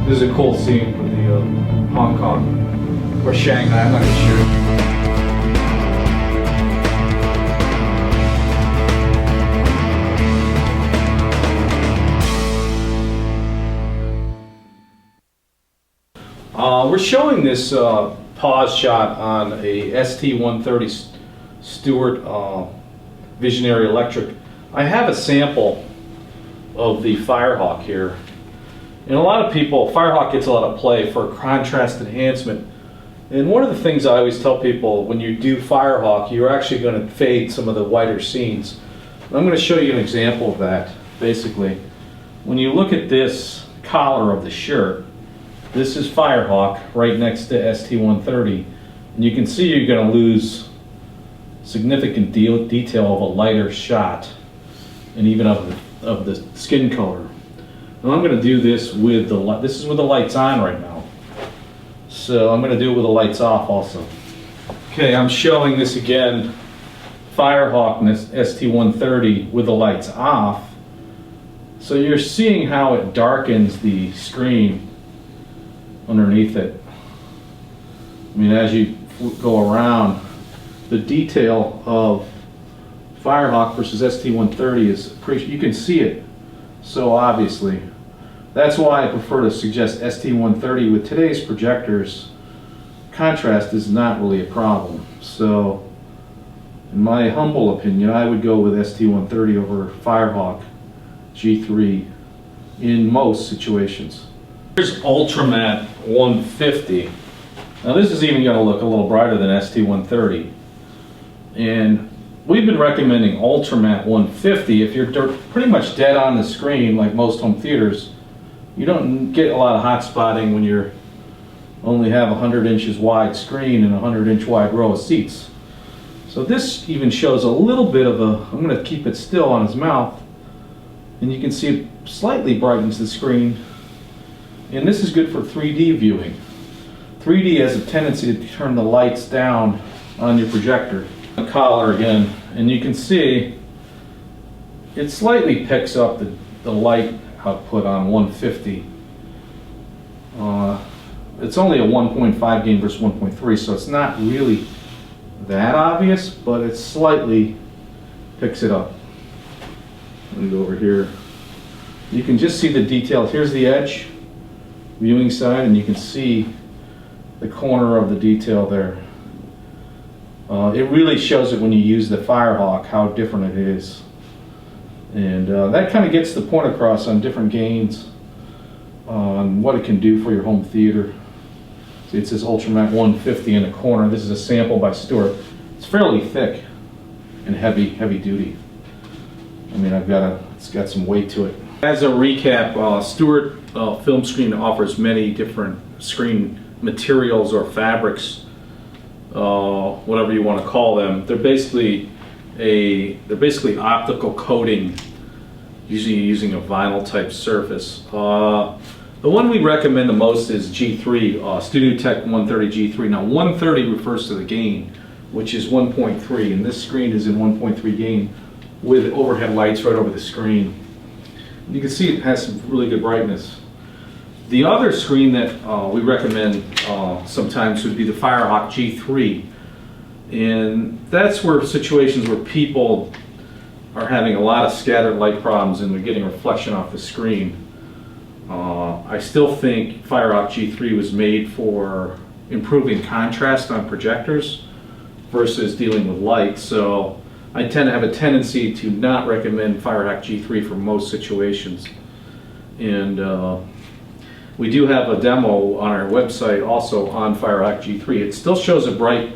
This is a cool scene with the Hong Kong or Shanghai, I'm not even sure. We're showing this pause shot on a ST-130 Stewart Visionary Electric. I have a sample of the Firehawk here. And a lot of people, Firehawk gets a lot of play for contrast enhancement. And one of the things I always tell people, when you do Firehawk, you're actually going to fade some of the whiter scenes. I'm going to show you an example of that, basically. When you look at this collar of the shirt, this is Firehawk right next to ST-130. And you can see you're going to lose significant detail of a lighter shot, and even of the skin color. And I'm going to do this with this is with the lights on right now. So I'm going to do it with the lights off also. Okay, I'm showing this again, Firehawk and ST-130 with the lights off. So you're seeing how it darkens the screen underneath it. I mean, as you go around, the detail of Firehawk versus ST-130 is you can see it so obviously. That's why I prefer to suggest ST-130 with today's projectors. Contrast is not really a problem. So, in my humble opinion, I would go with ST-130 over Firehawk G3 in most situations. Here's Ultramatte 150. Now this is even going to look a little brighter than ST-130. And we've been recommending Ultramatte 150 if you're pretty much dead on the screen like most home theaters. You don't get a lot of hot spotting when you only have a 100 inches wide screen and a 100-inch wide row of seats. So this even shows a little bit of a, I'm going to keep it still on his mouth, and you can see it slightly brightens the screen. And this is good for 3D viewing. 3D has a tendency to turn the lights down on your projector. The collar again, and you can see it slightly picks up the light output on 150. It's only a 1.5 gain versus 1.3, so it's not really that obvious, but it slightly picks it up. Let me go over here. You can just see the detail. Here's the edge, viewing side, and you can see the corner of the detail there. It really shows it when you use the Firehawk how different it is. And that kind of gets the point across on different gains, on what it can do for your home theater. See, it says Ultramatte 150 in the corner. This is a sample by Stewart. It's fairly thick and heavy duty. I mean, it's got some weight to it. As a recap, Stewart Filmscreen offers many different screen materials or fabrics, whatever you want to call them. They're basically optical coating, usually using a vinyl type surface. The one we recommend the most is G3, Studiotek 130 G3. Now 130 refers to the gain, which is 1.3, and this screen is in 1.3 gain with overhead lights right over the screen. You can see it has some really good brightness. The other screen that we recommend sometimes would be the Firehawk G3. And that's where situations where people are having a lot of scattered light problems and they're getting reflection off the screen. I still think Firehawk G3 was made for improving contrast on projectors versus dealing with light. So I tend to have a tendency to not recommend Firehawk G3 for most situations. And we do have a demo on our website also on Firehawk G3. It still shows a bright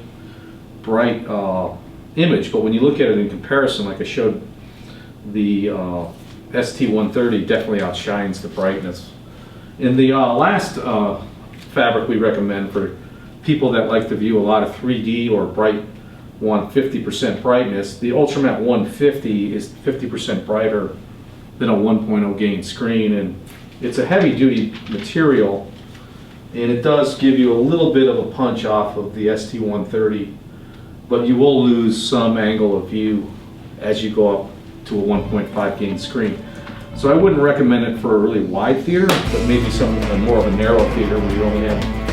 image, but when you look at it in comparison, like I showed, the ST-130 definitely outshines the brightness. And the last fabric we recommend for people that like to view a lot of 3D or bright, want 50% brightness, the Ultramatte 150 is 50% brighter than a 1.0 gain screen, and it's a heavy duty material, and it does give you a little bit of a punch off of the ST-130, but you will lose some angle of view as you go up to a 1.5 gain screen. So I wouldn't recommend it for a really wide theater, but maybe some more of a narrow theater where you only have